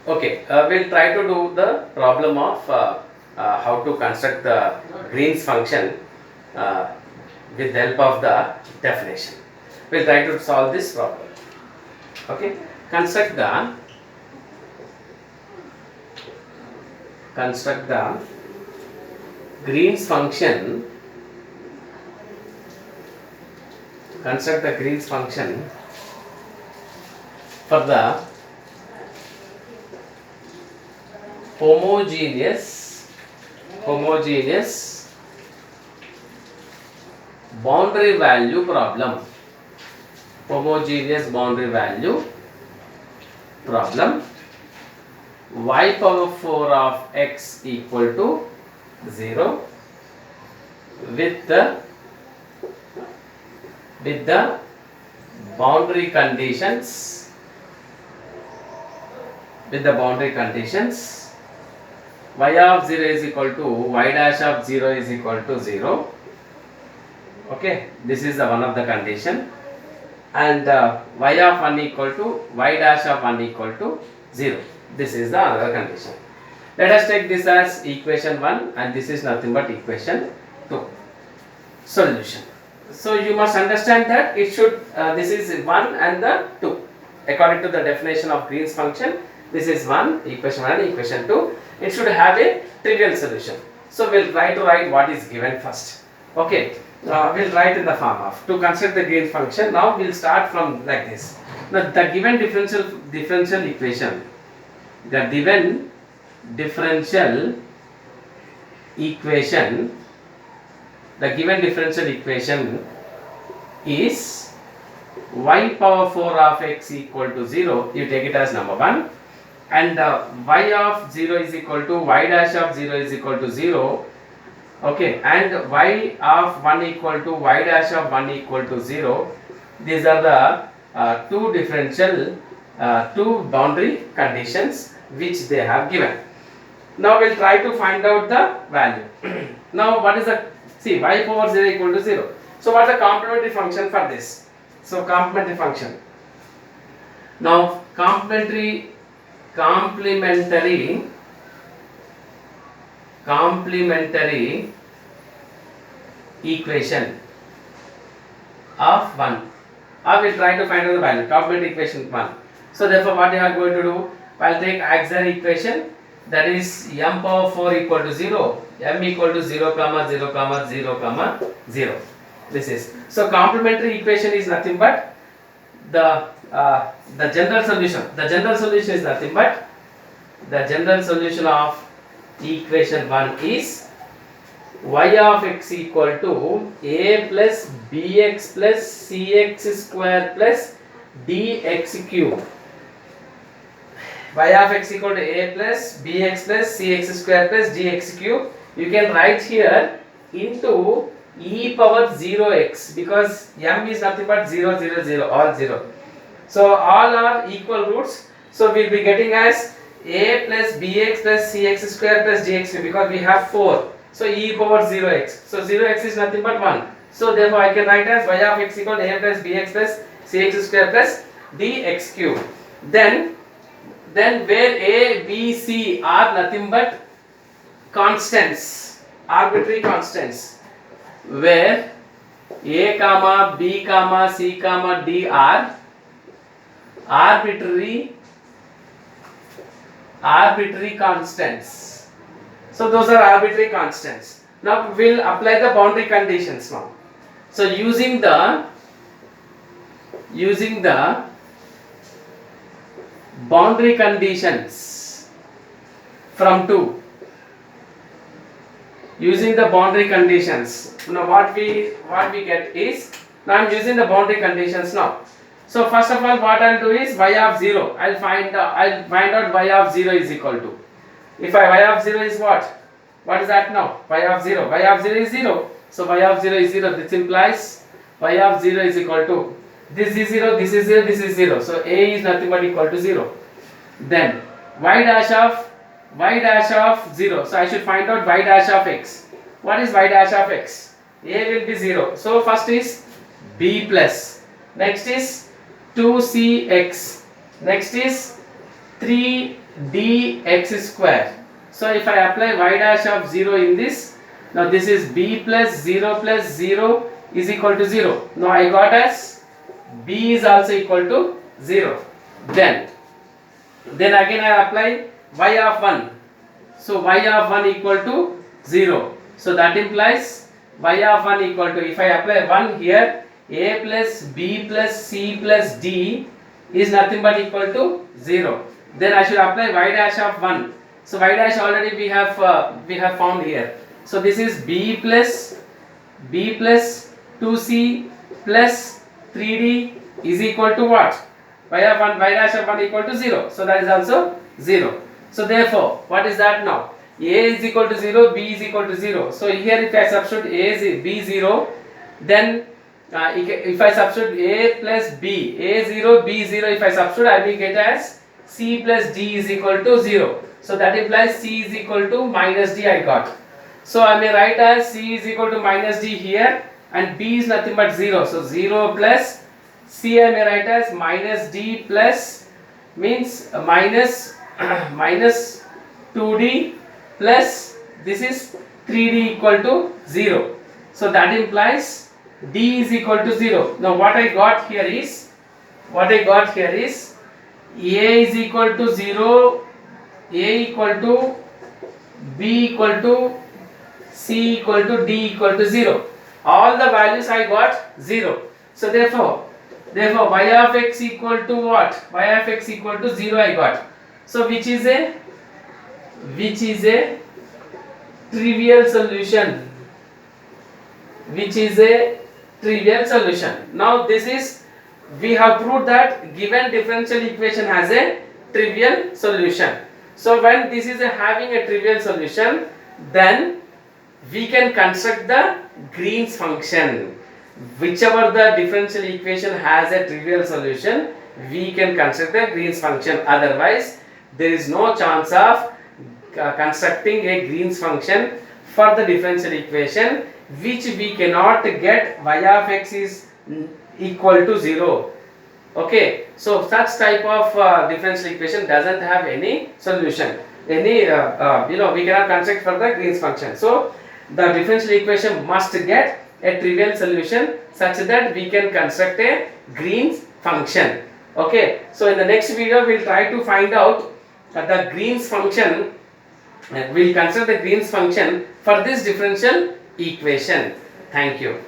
Okay, we'll try to do the problem of how to construct the Green's function uh, with the help of the definition. We'll try to solve this problem. Okay, construct the Green's function. Construct the Green's function for the homogeneous boundary value problem. Homogeneous boundary value problem. Y power 4 of x equal to 0 with the boundary conditions y of 0 is equal to y dash of 0 is equal to 0. Okay, this is the one of the condition, and y of 1 equal to y dash of 1 equal to 0. This is the another condition. Let us take this as equation 1, and this is nothing but equation 2. Solution. So you must understand that it should this is 1 and the 2 according to the definition of Green's function. This is 1, equation 1 and equation 2. It should have a trivial solution. So we'll try to write what is given first. Okay, we'll write in the form of to construct the Green's function. Now we'll start from like this. Now the given differential equation, is y power 4 of x equal to 0. You take it as number 1, and y of 0 is equal to y dash of 0 is equal to 0. Okay, and y of 1 equal to y dash of 1 equal to 0. These are the two boundary conditions which they have given. Now we'll try to find out the value. Now what is the, see, y power 0 equal to 0. So what is the complementary function for this? So complementary function. Now complementary equation of 1. I will try to find out the value. Complementary equation 1. So therefore what you are going to do? I will take auxiliary equation, that is m power 4 equal to 0, m equal to 0 comma 0 comma 0 comma 0. This is, so complementary equation is nothing but the general solution. The general solution is nothing but the general solution of equation 1 is y of x equal to a plus bx plus cx square plus dx cube. Y of x equal to a plus bx plus cx square plus dx cube. You can write here into e power 0x, because m is nothing but 0 0 0, all 0. So all are equal roots. So we will be getting as a plus bx plus cx square plus dx cube, because we have 4. So e power 0x. So 0x is nothing but 1. So therefore I can write as y of x equal to a plus bx plus cx square plus dx cube. Then where a, b, c are nothing but constants, arbitrary constants, where a comma b comma c comma d are arbitrary constants. So those are arbitrary constants. Now we'll apply the boundary conditions now. So using the boundary conditions from 2. Using the boundary conditions, now what we get is, now I am using the boundary conditions now. So first of all, what I'll do is y of 0. I'll find out y of 0 is equal to. If y of 0 is what? What is that now? Y of 0. Y of 0 is 0. So y of 0 is 0. This implies y of 0 is equal to, this is 0, this is 0, this is 0. So a is nothing but equal to 0. Then y dash of 0. So I should find out y dash of x. What is y dash of x? A will be 0. So first is b plus. Next is 2cx. Next is 3 dx square. So if I apply y dash of 0 in this, now this is b plus 0 is equal to 0. Now I got as b is also equal to 0. Then again I apply y of 1. So y of 1 equal to 0. So that implies y of 1 equal to, if I apply 1 here, a plus b plus c plus d is nothing but equal to 0. Then I should apply y dash of 1. So y dash already we have found here. So this is b plus 2c plus 3d is equal to what? Y dash of 1 equal to 0. So that is also 0. So therefore, what is that now? A is equal to 0, b is equal to 0. So here if I substitute a is b 0, then if I substitute a plus b, a 0, b 0, if I substitute, I will get as c plus d is equal to 0. So that implies c is equal to minus d I got. So I may write as c is equal to minus d here, and b is nothing but 0. So 0 plus c I may write as minus d plus, means minus 2d plus this is 3d equal to 0. So that implies d is equal to 0. Now what I got here is a is equal to 0, a equal to b equal to c equal to d equal to 0. All the values I got 0. So therefore y of x equal to what? Y of x equal to 0 I got. So which is a trivial solution. Now this is, we have proved that given differential equation has a trivial solution. So when this is having a trivial solution, then we can construct the Green's function. Whichever the differential equation has a trivial solution, we can construct the Green's function. Otherwise, there is no chance of constructing a Green's function for the differential equation which we cannot get y of x is equal to 0. Okay, so such type of differential equation doesn't have any solution, any we cannot construct for the Green's function. So the differential equation must get a trivial solution such that we can construct a Green's function. Okay, so in the next video we will try to find out the Green's function. We will construct the Green's function for this differential equation. Thank you.